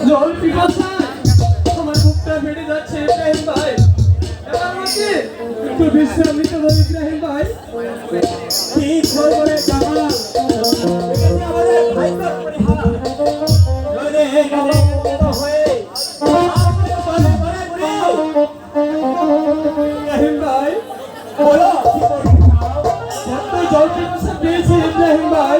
জল পিপাসায় আমার মুখটা ফেটে যাচ্ছে ইব্রাহিম ভাই। এবার আমাকে একটু বিশ্রাম নিতে হবে ইব্রাহিম ভাই। কি করবে জামাল? এখানে আমাদের ভাইটার পরিহার নইলে এখানে হয়ে ইব্রাহিম ভাই বলো এত জল পিপাসা পেয়েছি ইব্রাহিম ভাই।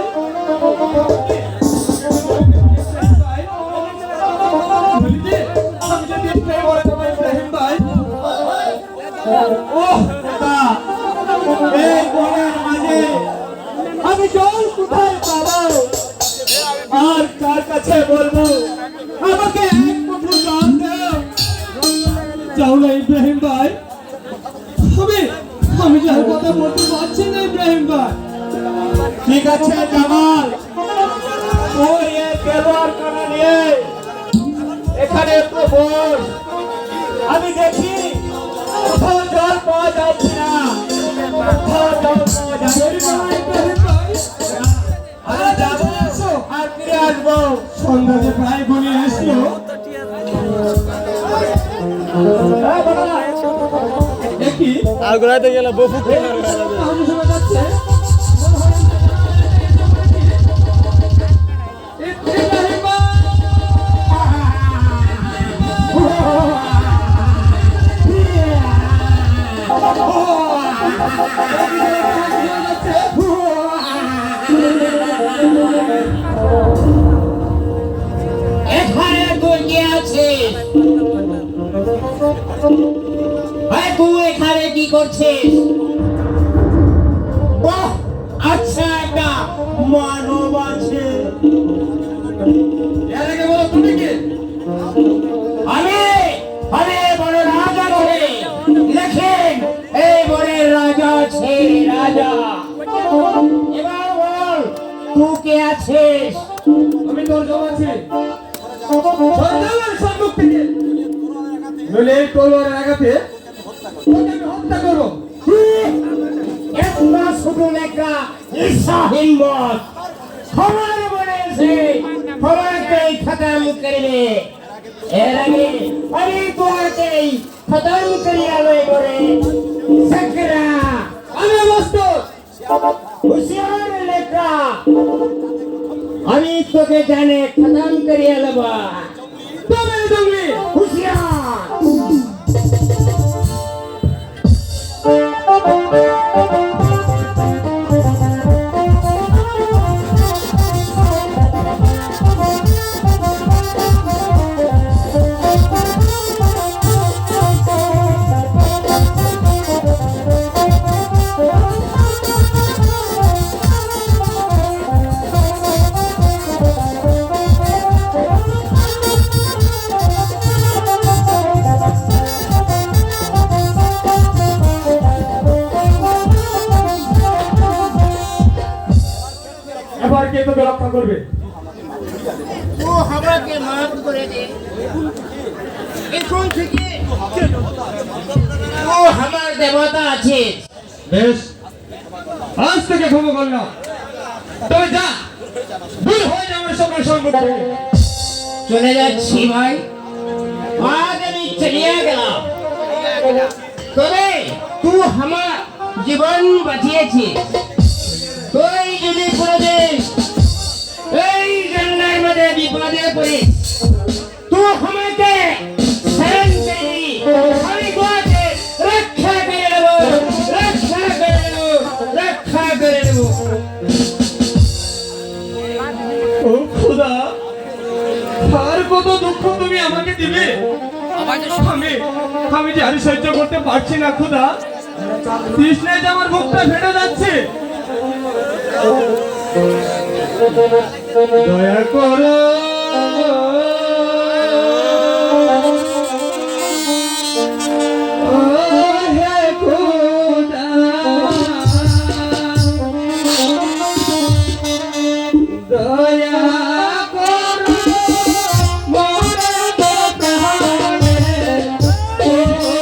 আমি জল কোথায় পাবো আর কার কাছে বলবো? আমাকে এক মুঠো জল দাও। যাও না ইব্রাহিম ভাই, আমি যার কথা বলতে পারছি না ইব্রাহিম ভাই। ঠিক আছে জামাল, তুই এই খেলোয়াড় কানা নিয়ে এখানে একটু বস। আমি দেখি কোথাও জল পাওয়া যাচ্ছে না, কোথাও জল পাওয়া যাচ্ছে না। আমি যাবো আর ফিরে আসবো। সন্ধ্যা যে প্রায় ঘনিয়ে আসলো, দেখি আর গোড়াতে গেলে বফু আমি শোনা যাচ্ছে ইব্রাহিম ভাই। এখানে তুই কি আছিস? তুই এখানে কি করছিস? বাহ, আচ্ছা একটা মানব আছে। এর আগে বলো তুমি কি? আমি আমি বড় রাজা বলে দেখেন, এই বনের রাজা আছে রাজা। এবার বল তুই কে আছিস? আমি তোর জমাচ্ছি সন্ধ্যাবেলার সম্মুখ থেকে, নইলে এই তলোয়ারের আঘাতে তোকে আমি হত্যা করবো। একটা শুধু লেখা ঈর্ষাহীন মত খবর বলেছে, খবরকেই খতম করবে। এর আগে আমি তোমাকে খতম করিয়া লই বলে সকরা। আমি অবস্থা হুশিয়ার লেখা, আমি তোকে জানে খতম করিয়া লবা। তবে জঙ্গলি হুশিয়ার। এবার কে তোকে রক্ষা করবে? ও আমাকে মাফ করে দে। এখন থেকে ও আমার দেবতা আছে। বেশ, আজ থেকে ক্ষমা করলাম। তবে যা, দূর হয়ে যা আমার সকল সম্মুখ থেকে। চলে যাচ্ছি ভাই, আজ আমি চলিয়া গেলাম। তবে তুই আমার জীবন বাঁচিয়েছিস। তুই যদি কোনোদিন এই জন্মের মধ্যে বিপদে পড়িস, তুই আমাকে শরণ করবি, আমি তোকে রক্ষা করে নেব, রক্ষা করে নেব, রক্ষা করে নেব। ও খোদা, আর কত দুঃখ তুমি আমাকে দিবে? আমি যে আর সহ্য করতে পারছি না খোদা। তৃষ্ণায় যে আমার মুখটা ফেটে যাচ্ছে। দয়া করো ও হে খোদা, দয়া করো মোর প্রাণে খোদা।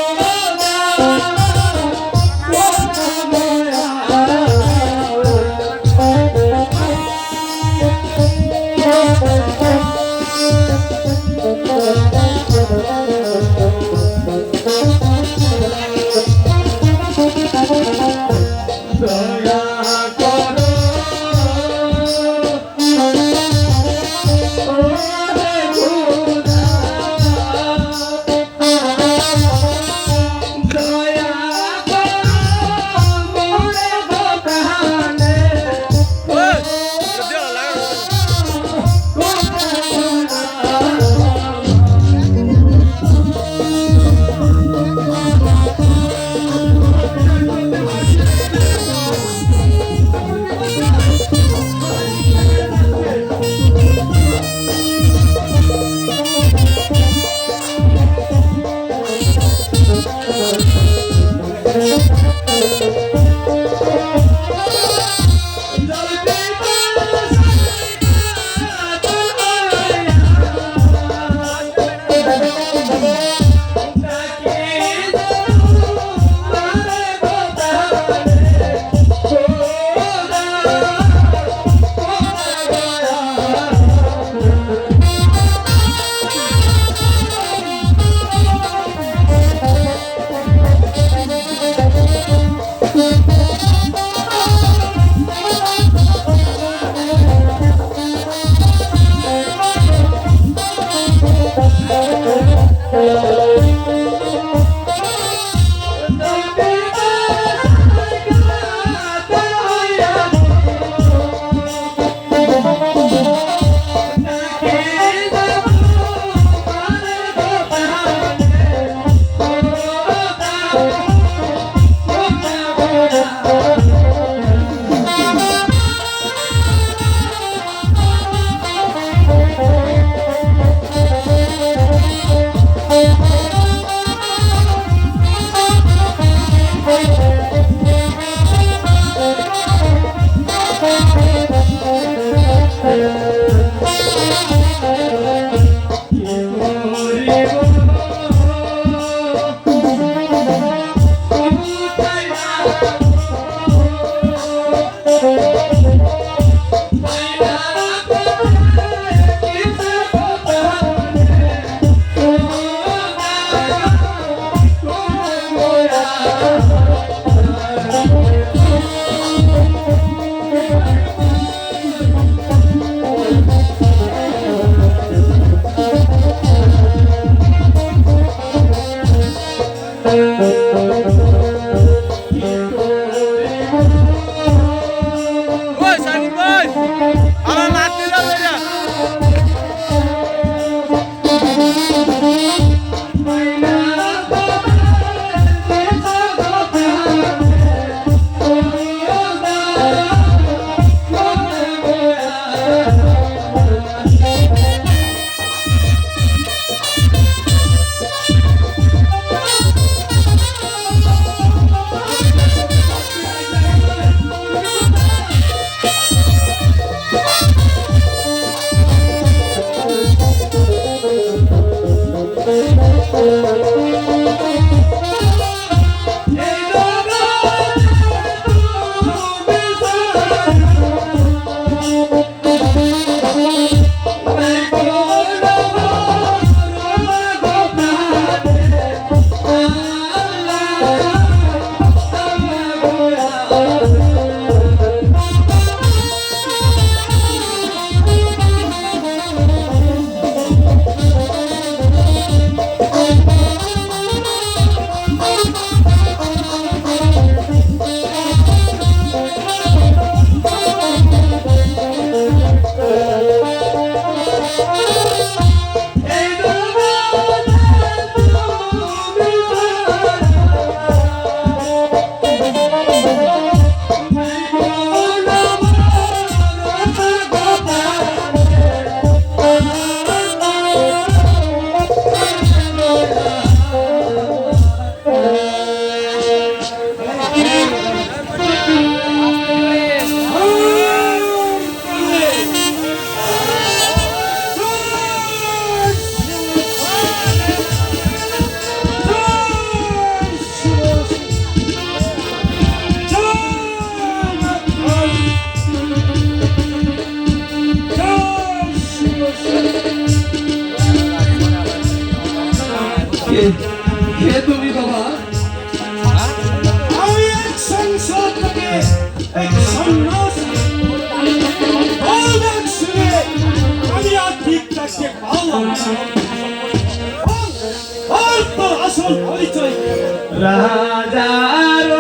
কে তুমি বাবা? আমি এক সংসার থেকে এক সন্ন্যাসী। বলবেন শুনে আমি আর ঠিক থাকতে পারলাম না। বল তোর আসল পরিচয় কি? রাজার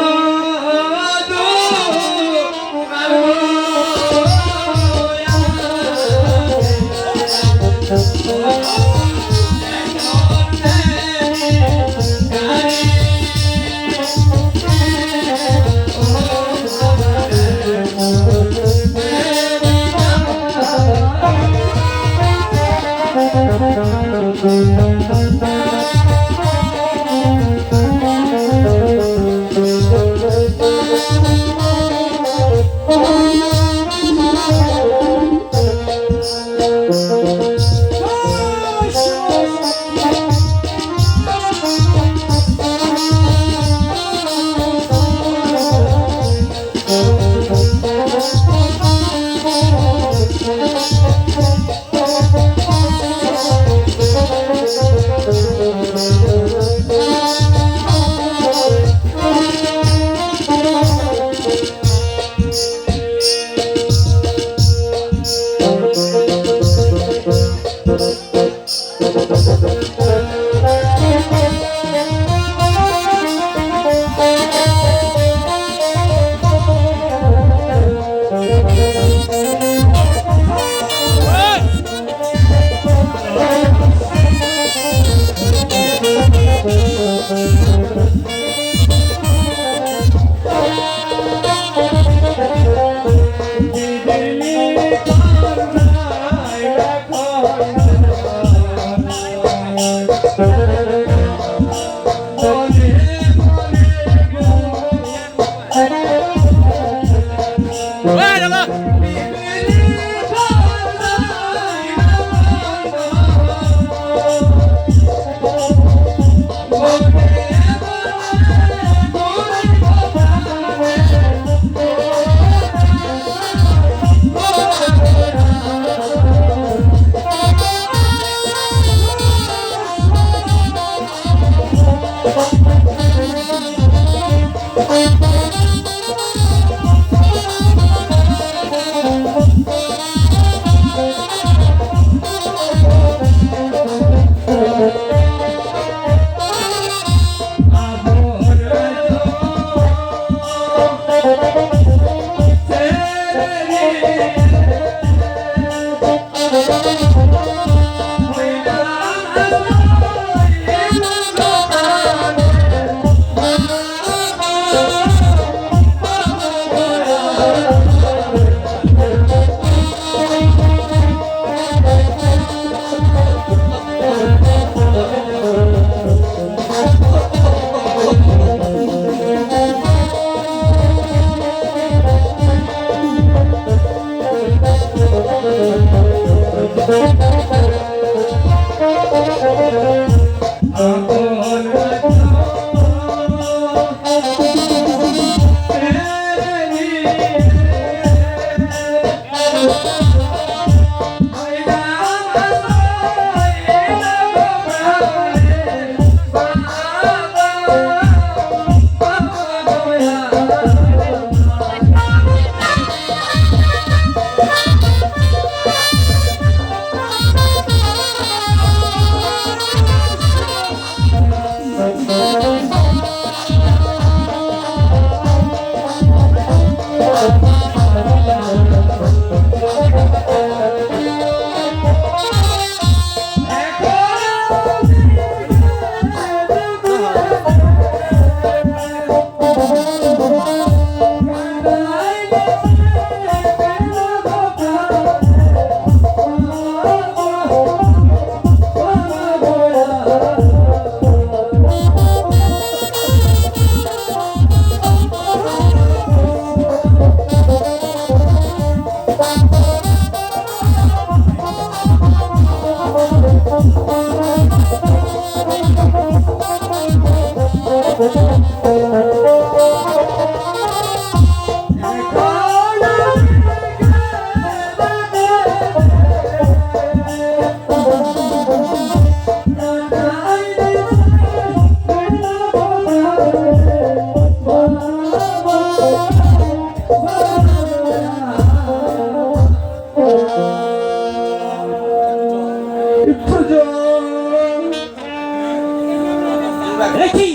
একই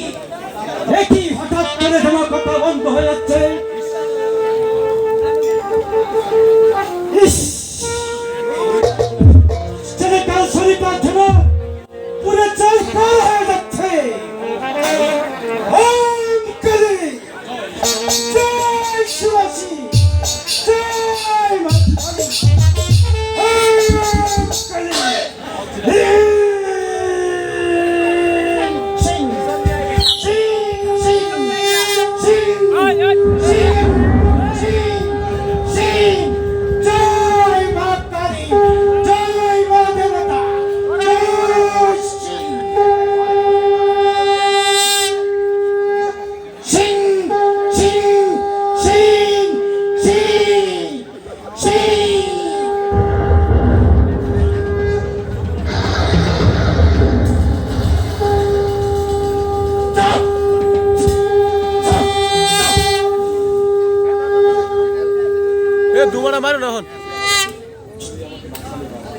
একই হঠাৎ করে তোমার কথা বন্ধ হয়ে যাচ্ছে। ইস, ছেলেটার শরীর পাচ্ছে না, পুরো চাল পার হয়ে যাচ্ছে। ওম কালী, জয় শিবাজি, জয় মা কালী, ওম কালী।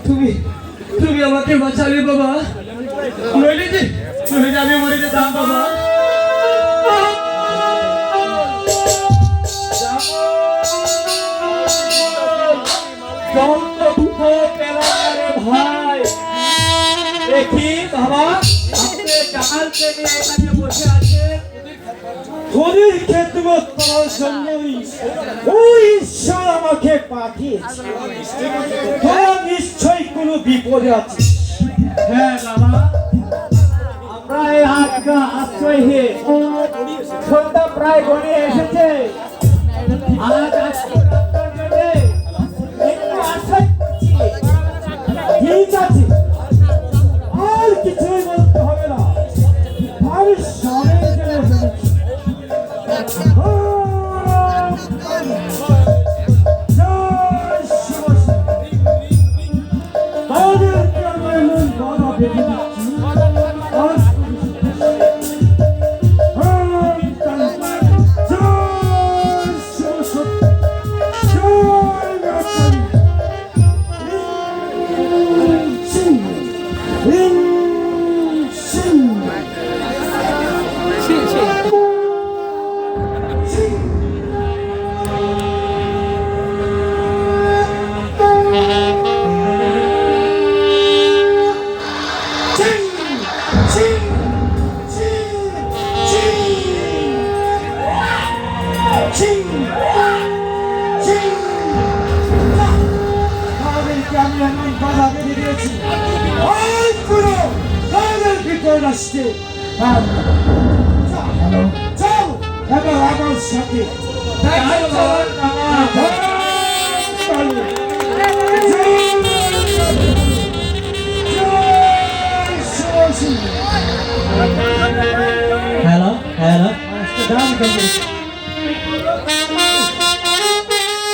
তুমি তুমি আমাকে বাঁচালে বাবা, নইলে যে আমি মরে যেতাম বাবা। ভাই দেখি বাবা, আপনি জামালকে নিয়ে এখানে বসে আছেন, ধনির খেদমত করার জন্যই ওই ঈশ্বর আমাকে পাঠিয়েছে। তোমার নিশ্চয়ই কোনো বিপদে আছে। হ্যাঁ বাবা, আমরা এই আশ্রয় হয়ে সন্ধ্যা প্রায় গড়িয়ে এসেছে। আজ আজকে আপনার জন্যে একটু আশা করছি। ঠিক আছে, আর কিছুই বলতে হবে না, আমি সামনে চলে এসেছি। Hello, hello.